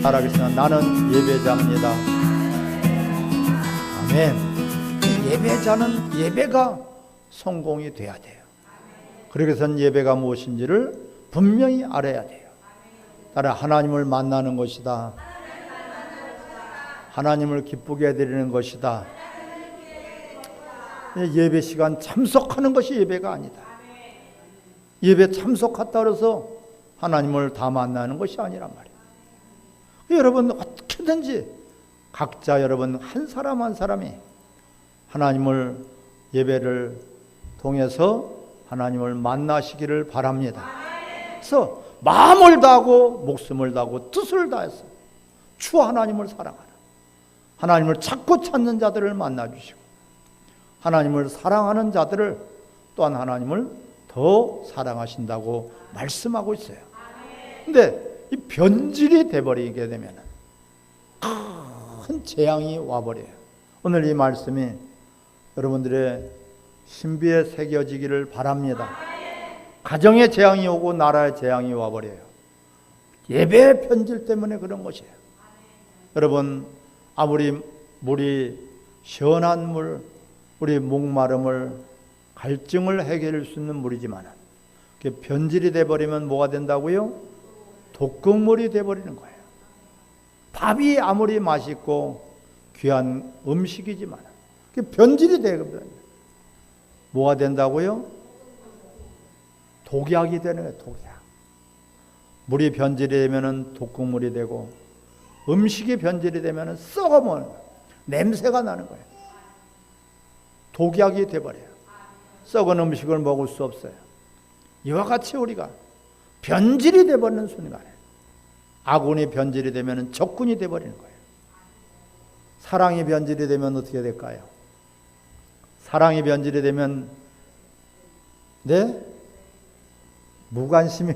살아계시는 나는 예배자입니다. 아멘. 예배자는 예배가 성공이 돼야 돼요. 그러기 위해서는 예배가 무엇인지를 분명히 알아야 돼요. 따라 하나님을 만나는 것이다. 하나님을 기쁘게 해드리는 것이다. 예배 시간 참석하는 것이 예배가 아니다. 예배 참석했다 그래서 하나님을 다 만나는 것이 아니란 말이에요. 여러분 어떻게든지 각자 여러분 한 사람 한 사람이 하나님을 예배를 통해서 하나님을 만나시기를 바랍니다. 그래서 마음을 다하고 목숨을 다하고 뜻을 다해서 주 하나님을 사랑하는, 하나님을 찾고 찾는 자들을 만나주시고 하나님을 사랑하는 자들을 또한 하나님을 더 사랑하신다고 말씀하고 있어요. 근데 이 변질이 돼버리게 되면 큰 재앙이 와버려요. 오늘 이 말씀이 여러분들의 신비에 새겨지기를 바랍니다. 가정의 재앙이 오고 나라의 재앙이 와버려요. 예배의 변질 때문에 그런 것이에요. 여러분 아무리 물이 시원한 물, 우리 목마름을 갈증을 해결할 수 있는 물이지만 변질이 돼버리면 뭐가 된다고요? 독극물이 돼버리는 거예요. 밥이 아무리 맛있고 귀한 음식이지만 변질이 되거든요. 뭐가 된다고요? 독약이 되는 거예요. 독약. 물이 변질이 되면 독극물이 되고 음식이 변질이 되면 썩어먹는 냄새가 나는 거예요. 독약이 돼버려요. 썩은 음식을 먹을 수 없어요. 이와 같이 우리가 변질이 돼버리는 순간에 아군이 변질이 되면 적군이 돼버리는 거예요. 사랑이 변질이 되면 어떻게 될까요? 사랑이 변질이 되면 무관심이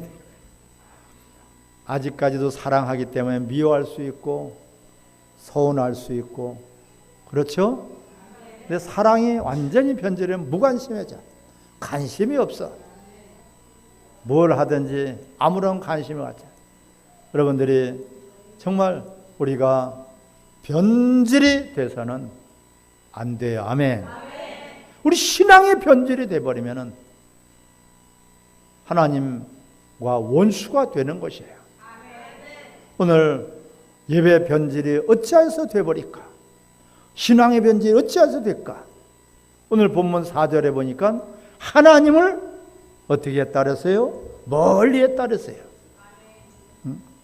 아직까지도 사랑하기 때문에 미워할 수 있고 서운할 수 있고 그렇죠? 근데 사랑이 완전히 변질되면 무관심해져. 관심이 없어. 뭘 하든지 아무런 관심이 없죠. 여러분들이 정말 우리가 변질이 돼서는 안 돼요. 아멘. 우리 신앙의 변질이 돼버리면 하나님과 원수가 되는 것이에요. 오늘 예배 변질이 어찌하여서 돼버릴까? 신앙의 변질이 어찌하여서 될까? 오늘 본문 4절에 보니까 하나님을 어떻게 했다 그랬어요? 멀리 했다 그랬어요.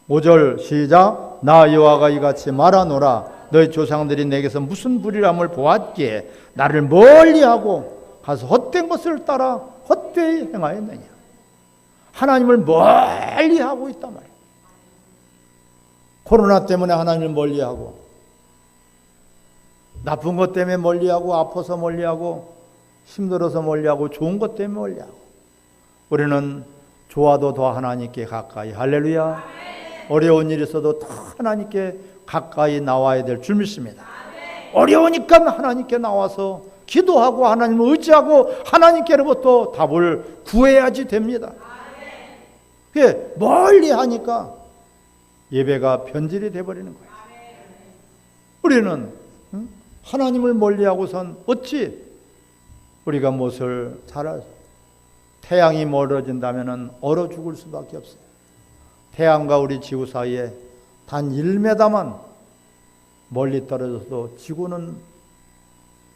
5절 시작. 나 여호와가 이같이 말하노라. 너희 조상들이 내게서 무슨 불의함을 보았기에 나를 멀리하고 가서 헛된 것을 따라 헛되이 행하였느냐. 하나님을 멀리하고 있단 말이에요. 코로나 때문에 하나님을 멀리하고 나쁜 것 때문에 멀리하고 아파서 멀리하고 힘들어서 멀리하고 좋은 것 때문에 멀리하고 우리는 좋아도 더 하나님께 가까이 할렐루야. 어려운 일이 있어도 더 하나님께 가까이 나와야 될 줄 믿습니다. 어려우니까 하나님께 나와서 기도하고 하나님을 의지하고 하나님께로부터 답을 구해야지 됩니다. 그게 멀리 하니까 예배가 변질이 돼버리는 거예요. 우리는 하나님을 멀리하고선 어찌 우리가 무엇을 잘할 태양이 멀어진다면 얼어 죽을 수밖에 없어요. 태양과 우리 지구 사이에 단 1m만 멀리 떨어져도 지구는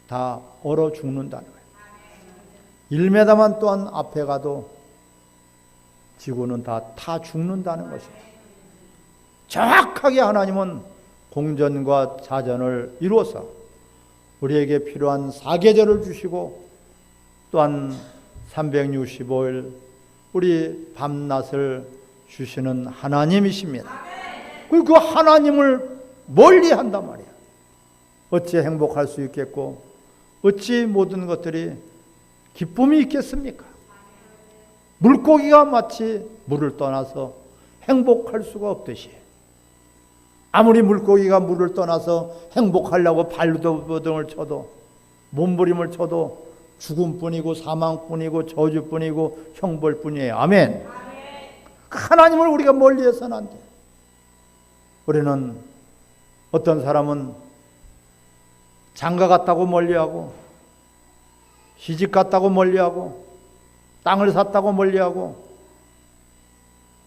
다 얼어 죽는다는 거예요. 1m만 또한 앞에 가도 지구는 다 타 죽는다는 것이에요. 정확하게 하나님은 공전과 자전을 이루어서 우리에게 필요한 사계절을 주시고 또한 365일 우리 밤낮을 주시는 하나님이십니다. 그리고 그 하나님을 멀리 한단 말이야. 어찌 행복할 수 있겠고 어찌 모든 것들이 기쁨이 있겠습니까? 물고기가 마치 물을 떠나서 행복할 수가 없듯이 아무리 물고기가 물을 떠나서 행복하려고 발버둥을 쳐도 몸부림을 쳐도 죽음뿐이고 사망뿐이고 저주뿐이고 형벌뿐이에요. 아멘. 하나님을 우리가 멀리해서는 안 돼. 우리는 어떤 사람은 장가 갔다고 멀리하고, 시집 갔다고 멀리하고, 땅을 샀다고 멀리하고,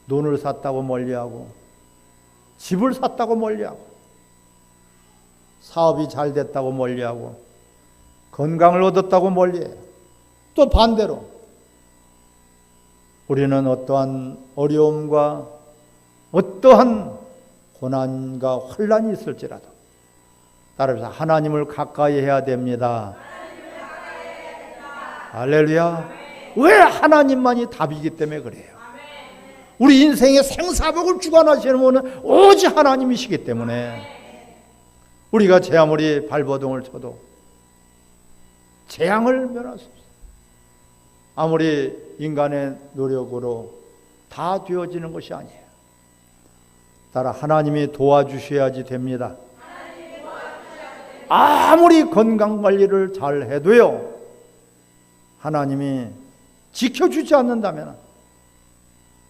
논을 샀다고 멀리하고, 집을 샀다고 멀리하고, 사업이 잘 됐다고 멀리하고, 건강을 얻었다고 멀리해요. 또 반대로 우리는 어떠한 어려움과 어떠한 고난과 환난이 있을지라도 따라서 하나님을 가까이 해야 됩니다. 할렐루야. 왜? 하나님만이 답이기 때문에 그래요. 우리 인생의 생사복을 주관하시는 분은 오직 하나님이시기 때문에 우리가 제 아무리 발버둥을 쳐도 재앙을 면할 수 없어요. 아무리 인간의 노력으로 다 되어지는 것이 아니에요. 따라 하나님이 도와주셔야지 됩니다. 아무리 건강관리를 잘 해도요, 하나님이 지켜주지 않는다면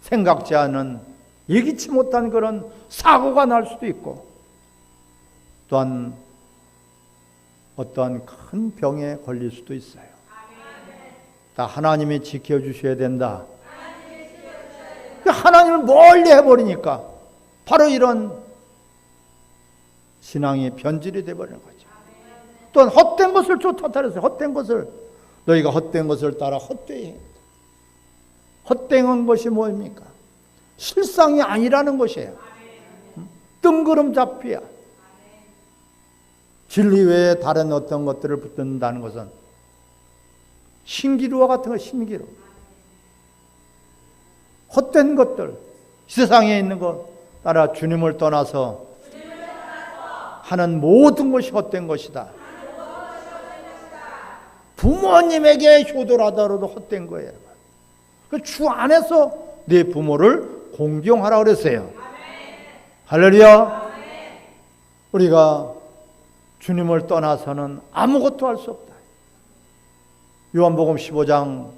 생각지 않은, 예기치 못한 그런 사고가 날 수도 있고, 또한 어떠한 큰 병에 걸릴 수도 있어요. 다 하나님이 지켜주셔야 된다. 하나님을 멀리 해버리니까 바로 이런 신앙이 변질이 되어버리는 거죠. 또한 헛된 것을 쫓았다 그랬어요. 헛된 것을, 너희가 헛된 것을 따라 헛되이 해. 헛된 것이 뭐입니까? 실상이 아니라는 것이에요. 뜬구름 잡기야. 진리 외에 다른 어떤 것들을 붙든다는 것은 신기루와 같은 거, 신기루. 헛된 것들, 세상에 있는 것 따라 주님을 떠나서 하는 모든 것이 헛된 것이다. 부모님에게 효도하더라도 헛된 거예요. 주 안에서 내 부모를 공경하라 그랬어요. 할렐루야. 우리가 주님을 떠나서는 아무것도 할 수 없다. 요한복음 15장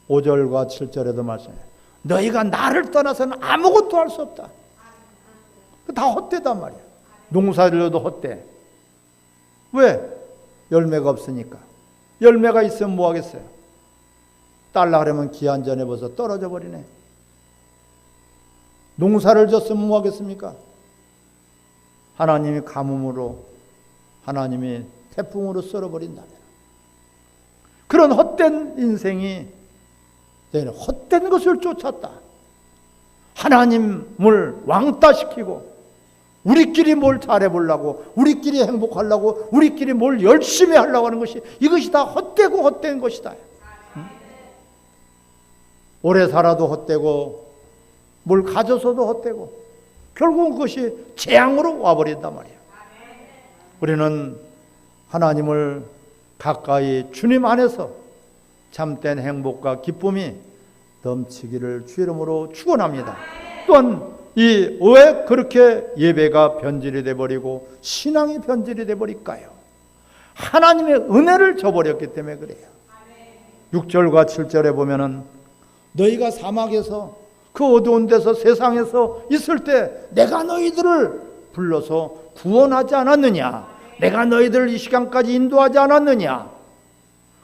5절과 7절에도 말씀해요. 너희가 나를 떠나서는 아무것도 할 수 없다. 다 헛되단 말이야. 농사질러도 헛돼. 왜? 열매가 없으니까. 열매가 있으면 뭐 하겠어요? 딸라 그러면 기한전에 벌써 떨어져 버리네. 농사를 졌으면 뭐 하겠습니까? 하나님이 가뭄으로, 하나님이 태풍으로 썰어버린다면, 그런 헛된 인생이, 너희는 헛된 것을 쫓았다. 하나님을 왕따시키고 우리끼리 뭘 잘해보려고, 우리끼리 행복하려고, 우리끼리 뭘 열심히 하려고 하는 것이, 이것이 다 헛되고 헛된 것이다. 오래 살아도 헛되고, 뭘 가져서도 헛되고, 결국은 그것이 재앙으로 와버린단 말이에요. 우리는 하나님을 가까이, 주님 안에서 참된 행복과 기쁨이 넘치기를 주 이름으로 축원합니다. 또한 왜 그렇게 예배가 변질이 돼버리고 신앙이 변질이 돼버릴까요? 하나님의 은혜를 저버렸기 때문에 그래요. 6절과 7절에 보면은 너희가 사막에서, 그 어두운 데서, 세상에서 있을 때 내가 너희들을 불러서 구원하지 않았느냐? 내가 너희들을 이 시간까지 인도하지 않았느냐?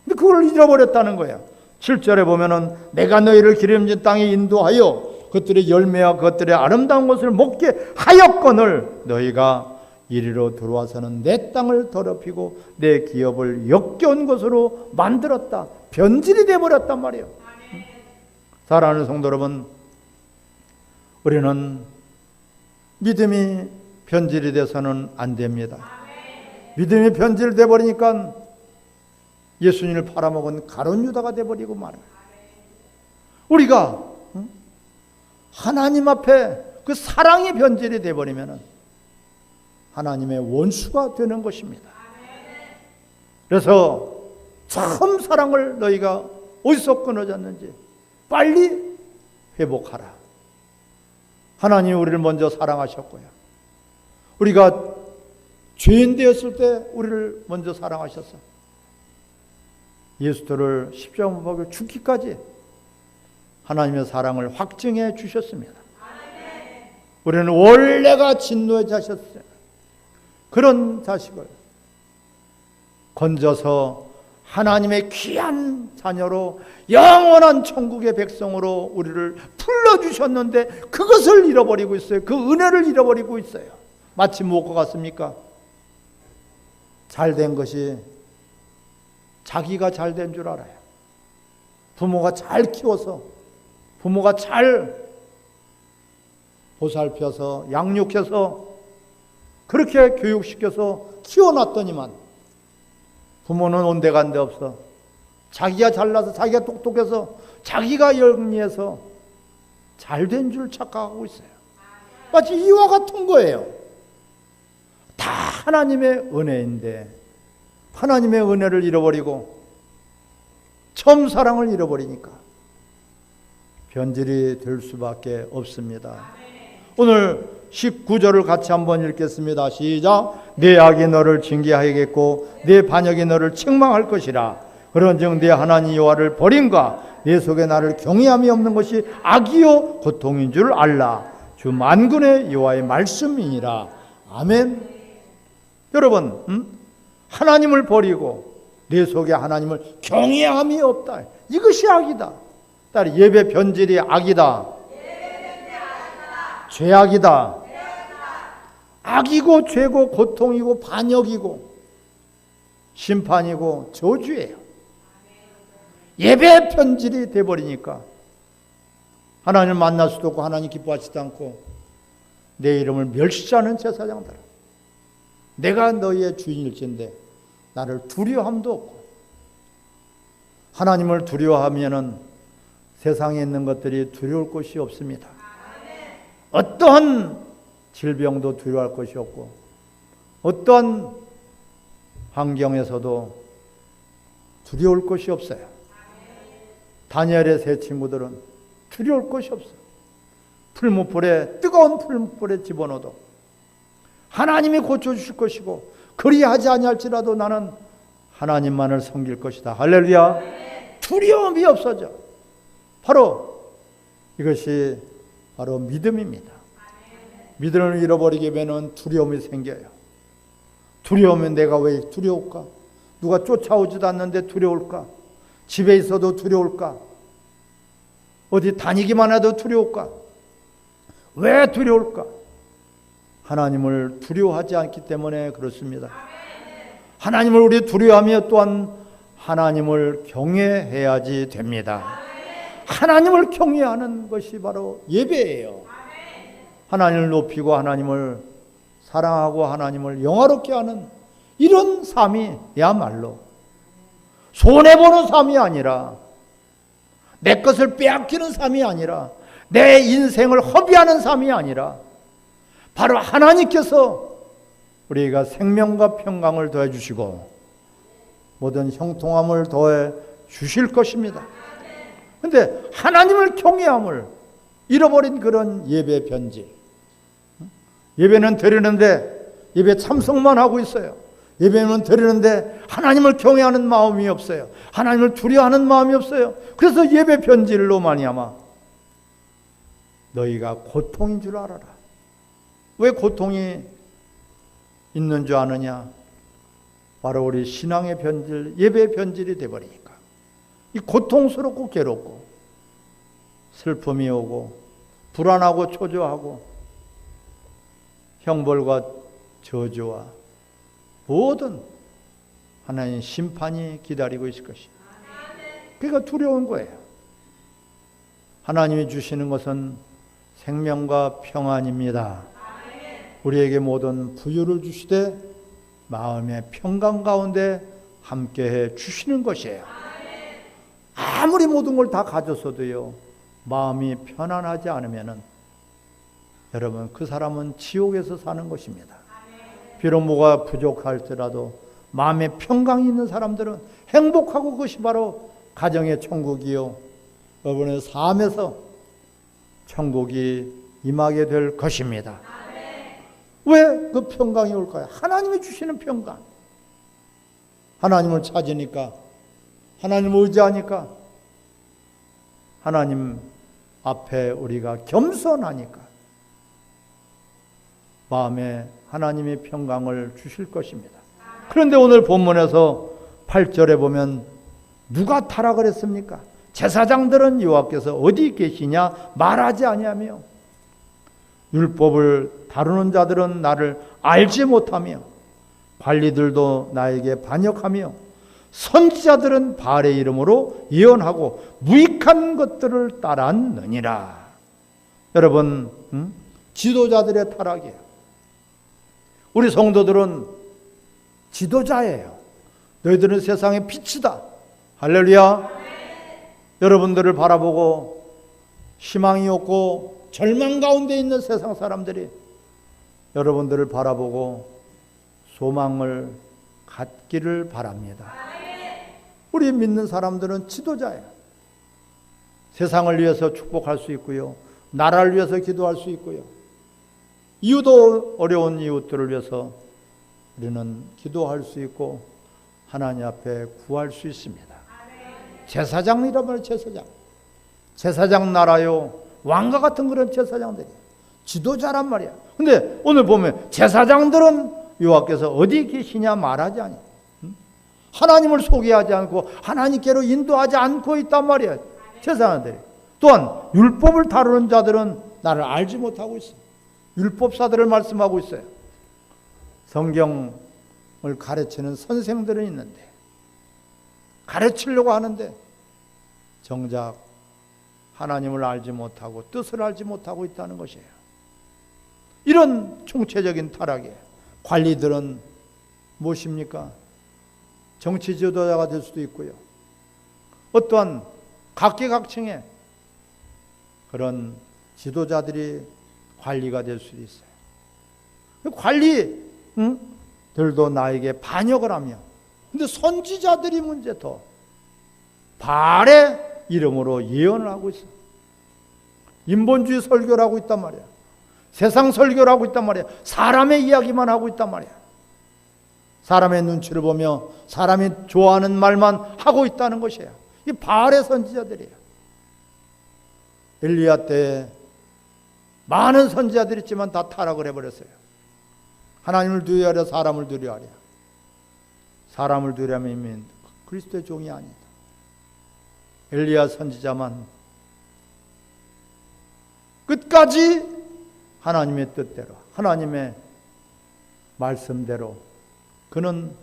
근데 그걸 잃어버렸다는 거예요. 7절에 보면은 내가 너희를 기름진 땅에 인도하여 그것들의 열매와 그것들의 아름다운 것을 먹게 하였거늘 너희가 이리로 들어와서는 내 땅을 더럽히고 내 기업을 역겨운 것으로 만들었다. 변질이 되어버렸단 말이에요. 사랑하는 성도 여러분, 우리는 믿음이 변질이 돼서는 안 됩니다. 믿음이 변질돼 버리니까 예수님을 팔아먹은 가룟 유다가 돼버리고 말아요. 우리가 하나님 앞에 그 사랑이 변질이 돼버리면 하나님의 원수가 되는 것입니다. 그래서 참 사랑을 너희가 어디서 끊어졌는지 빨리 회복하라. 하나님이 우리를 먼저 사랑하셨고요. 우리가 죄인 되었을 때 우리를 먼저 사랑하셨어. 예수를 십자가 못 박혀 죽기까지 하나님의 사랑을 확증해 주셨습니다. 우리는 원래가 진노의 자셨어요. 그런 자식을 건져서 하나님의 귀한 자녀로 영원한 천국의 백성으로 우리를 불러주셨는데 그것을 잃어버리고 있어요. 그 은혜를 잃어버리고 있어요. 마치 무엇과 같습니까? 잘된 것이 자기가 잘된 줄 알아요. 부모가 잘 키워서, 부모가 잘 보살펴서 양육해서 그렇게 교육시켜서 키워놨더니만 부모는 온데간데 없어. 자기가 잘나서, 자기가 똑똑해서, 자기가 영리해서 잘된 줄 착각하고 있어요. 마치 이와 같은 거예요. 다 하나님의 은혜인데 하나님의 은혜를 잃어버리고 처음 사랑을 잃어버리니까 변질이 될 수밖에 없습니다. 오늘 19절을 같이 한번 읽겠습니다. 시작. 내 악이 너를 징계하겠고 내 반역이 너를 책망할 것이라. 그런즉 내 하나님 여호와를 버림과 내 속에 나를 경외함이 없는 것이 악이요 고통인 줄 알라. 주 만군의 여호와의 말씀이니라. 아멘. 여러분, 하나님을 버리고 내 속에 하나님을 경외함이 없다. 이것이 악이다. 예배 변질이 악이다. 죄악이다. 악이고 죄고 고통이고 반역이고 심판이고 저주예요. 예배 변질이 돼버리니까 하나님을 만날 수도 없고 하나님 기뻐하지도 않고 내 이름을 멸시하는 제사장들아, 내가 너희의 주인일진데 나를 두려워함도 없고. 하나님을 두려워하면은 세상에 있는 것들이 두려울 것이 없습니다. 어떠한 질병도 두려워할 것이 없고 어떠한 환경에서도 두려울 것이 없어요. 다니엘의 세 친구들은 두려울 것이 없어요. 풀무불에, 뜨거운 풀무불에 집어넣어도 하나님이 고쳐주실 것이고 그리하지 아니할지라도 나는 하나님만을 섬길 것이다. 할렐루야. 두려움이 없어져. 바로 이것이 바로 믿음입니다. 믿음을 잃어버리게 되면 두려움이 생겨요. 두려우면 내가 왜 두려울까? 누가 쫓아오지도 않는데 두려울까? 집에 있어도 두려울까? 어디 다니기만 해도 두려울까? 왜 두려울까? 하나님을 두려워하지 않기 때문에 그렇습니다. 하나님을 우리 두려워하며 또한 하나님을 경외해야지 됩니다. 하나님을 경외하는 것이 바로 예배예요. 하나님을 높이고 하나님을 사랑하고 하나님을 영화롭게 하는 이런 삶이야말로 손해보는 삶이 아니라, 내 것을 빼앗기는 삶이 아니라, 내 인생을 허비하는 삶이 아니라 바로 하나님께서 우리가 생명과 평강을 더해 주시고 모든 형통함을 더해 주실 것입니다. 그런데 하나님을 경외함을 잃어버린 그런 예배 변질. 예배는 드리는데 예배 참석만 하고 있어요. 예배는 드리는데 하나님을 경외하는 마음이 없어요. 하나님을 두려워하는 마음이 없어요. 그래서 예배 변질로 말미암아 너희가 고통인 줄 알아라. 왜 고통이 있는 줄 아느냐? 바로 우리 신앙의 변질, 예배의 변질이 되어버리니까 이 고통스럽고 괴롭고 슬픔이 오고 불안하고 초조하고 형벌과 저주와 모든 하나님의 심판이 기다리고 있을 것이에요. 그러니까 두려운 거예요. 하나님이 주시는 것은 생명과 평안입니다. 우리에게 모든 부유를 주시되 마음의 평강 가운데 함께해 주시는 것이에요. 아무리 모든 걸 다 가졌어도요, 마음이 편안하지 않으면은 여러분, 그 사람은 지옥에서 사는 것입니다. 비록 뭐가 부족할지라도 마음에 평강이 있는 사람들은 행복하고 그것이 바로 가정의 천국이요, 여러분의 삶에서 천국이 임하게 될 것입니다. 왜 그 평강이 올까요? 하나님이 주시는 평강. 하나님을 찾으니까, 하나님을 의지하니까, 하나님 앞에 우리가 겸손하니까 마음에 하나님의 평강을 주실 것입니다. 그런데 오늘 본문에서 8절에 보면 누가 타락을 했습니까? 제사장들은 여호와께서 어디 계시냐 말하지 아니하며, 율법을 다루는 자들은 나를 알지 못하며, 관리들도 나에게 반역하며, 선지자들은 바알의 이름으로 예언하고 무익한 것들을 따랐느니라. 여러분, 지도자들의 타락이에요. 우리 성도들은 지도자예요. 너희들은 세상의 빛이다. 할렐루야. 여러분들을 바라보고 희망이 없고 절망 가운데 있는 세상 사람들이 여러분들을 바라보고 소망을 갖기를 바랍니다. 우리 믿는 사람들은 지도자예요. 세상을 위해서 축복할 수 있고요, 나라를 위해서 기도할 수 있고요, 이웃도 어려운 이웃들을 위해서 우리는 기도할 수 있고 하나님 앞에 구할 수 있습니다. 제사장이란 말이에요. 제사장 나라요, 왕과 같은 그런 제사장들이 지도자란 말이야. 근데 오늘 보면 제사장들은 여호와께서 어디 계시냐 말하지 않아요. 하나님을 소개하지 않고 하나님께로 인도하지 않고 있단 말이야, 제사장들이. 또한 율법을 다루는 자들은 나를 알지 못하고 있어요. 율법사들을 말씀하고 있어요. 성경을 가르치는 선생들은 있는데, 가르치려고 하는데 정작 하나님을 알지 못하고 뜻을 알지 못하고 있다는 것이에요. 이런 총체적인 타락이에요. 관리들은 무엇입니까? 정치 지도자가 될 수도 있고요, 어떠한 각계각층의 그런 지도자들이 관리가 될 수도 있어요. 관리들도 나에게 반역을 하며, 근데 선지자들이 문제 더 바알의 이름으로 예언을 하고 있어요. 인본주의 설교를 하고 있단 말이야. 세상 설교를 하고 있단 말이야. 사람의 이야기만 하고 있단 말이야. 사람의 눈치를 보며 사람이 좋아하는 말만 하고 있다는 것이에요. 이 바알의 선지자들이에요. 엘리야 때에 많은 선지자들이 있지만 다 타락을 해버렸어요. 하나님을 두려워하랴 사람을 두려워하랴. 사람을 두려워하면 그리스도의 종이 아니다. 엘리야 선지자만 끝까지 하나님의 뜻대로, 하나님의 말씀대로 그는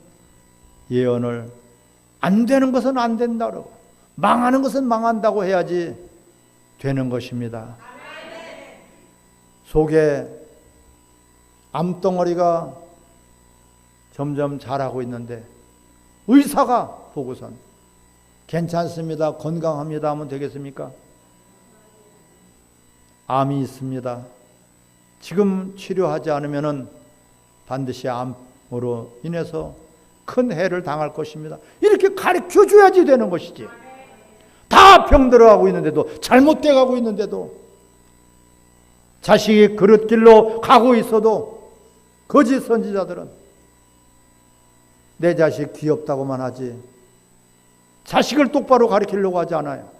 예언을 안 되는 것은 안 된다고, 망하는 것은 망한다고 해야지 되는 것입니다. 속에 암덩어리가 점점 자라고 있는데 의사가 보고선 괜찮습니다, 건강합니다 하면 되겠습니까? 암이 있습니다. 지금 치료하지 않으면 반드시 암으로 인해서 큰 해를 당할 것입니다. 이렇게 가르쳐 줘야지 되는 것이지. 다 병들어가고 있는데도, 잘못돼 가고 있는데도, 자식이 그릇길로 가고 있어도 거짓 선지자들은 내 자식 귀엽다고만 하지 자식을 똑바로 가르치려고 하지 않아요.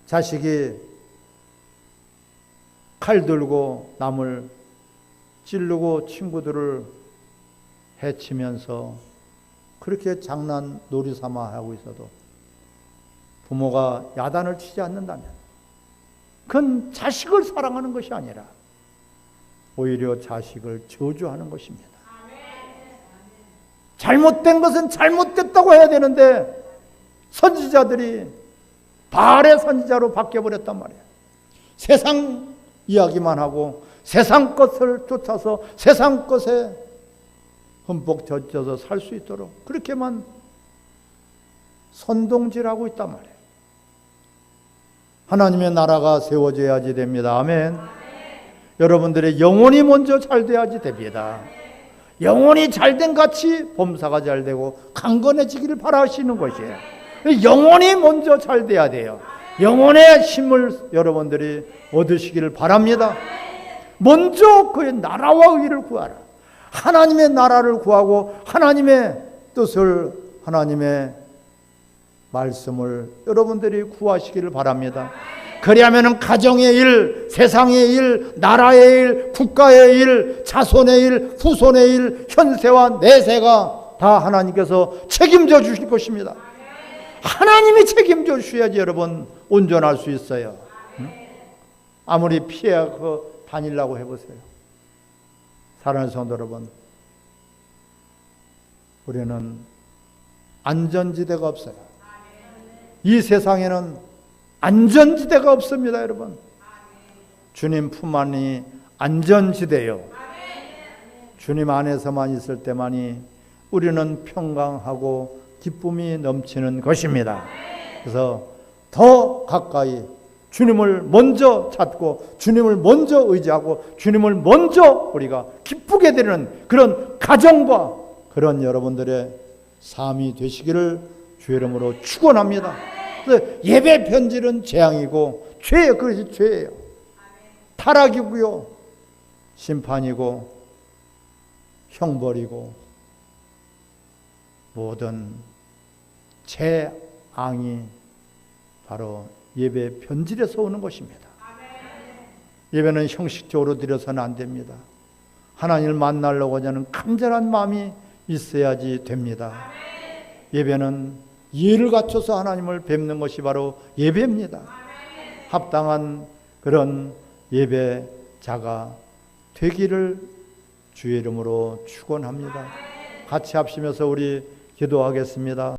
자식이 칼 들고 남을 찌르고 친구들을 해치면서 그렇게 장난 놀이 삼아 하고 있어도 부모가 야단을 치지 않는다면 그건 자식을 사랑하는 것이 아니라 오히려 자식을 저주하는 것입니다. 잘못된 것은 잘못됐다고 해야 되는데 선지자들이 바알의 선지자로 바뀌어버렸단 말이에요. 세상 이야기만 하고 세상 것을 쫓아서 세상 것에 흠뻑 젖어서 살 수 있도록 그렇게만 선동질하고 있단 말이에요. 하나님의 나라가 세워져야지 됩니다. 아멘. 여러분들의 영혼이 먼저 잘 돼야지 됩니다. 영혼이 잘된 같이 범사가 잘 되고 강건해지기를 바라시는 것이에요. 영혼이 먼저 잘 돼야 돼요. 영혼의 힘을 여러분들이 얻으시기를 바랍니다. 먼저 그의 나라와 의를 구하라. 하나님의 나라를 구하고 하나님의 뜻을, 하나님의 말씀을 여러분들이 구하시기를 바랍니다. 그리하면 가정의 일, 세상의 일, 나라의 일, 국가의 일, 자손의 일, 후손의 일, 현세와 내세가 다 하나님께서 책임져 주실 것입니다. 하나님이 책임져 주셔야지 여러분 온전할 수 있어요. 아무리 피해 다니려고 해보세요. 사랑하는 성도 여러분, 우리는 안전지대가 없어요. 이 세상에는 안전지대가 없습니다, 여러분. 주님 품 안이 안전지대요. 주님 안에서만 있을 때만이 우리는 평강하고 기쁨이 넘치는 것입니다. 그래서 더 가까이 주님을 먼저 찾고 주님을 먼저 의지하고 주님을 먼저 우리가 기쁘게 되는 그런 가정과 그런 여러분들의 삶이 되시기를 주의 이름으로 축원합니다. 예배 변질은 재앙이고 죄예요. 그것이 죄예요. 타락이고요. 심판이고 형벌이고 모든 재앙이 바로 예배 변질에서 오는 것입니다. 예배는 형식적으로 드려서는 안 됩니다. 하나님을 만나려고 하는 간절한 마음이 있어야지 됩니다. 예배는 예를 갖춰서 하나님을 뵙는 것이 바로 예배입니다. 합당한 그런 예배자가 되기를 주의 이름으로 축원합니다. 같이 합심해서 우리 기도하겠습니다.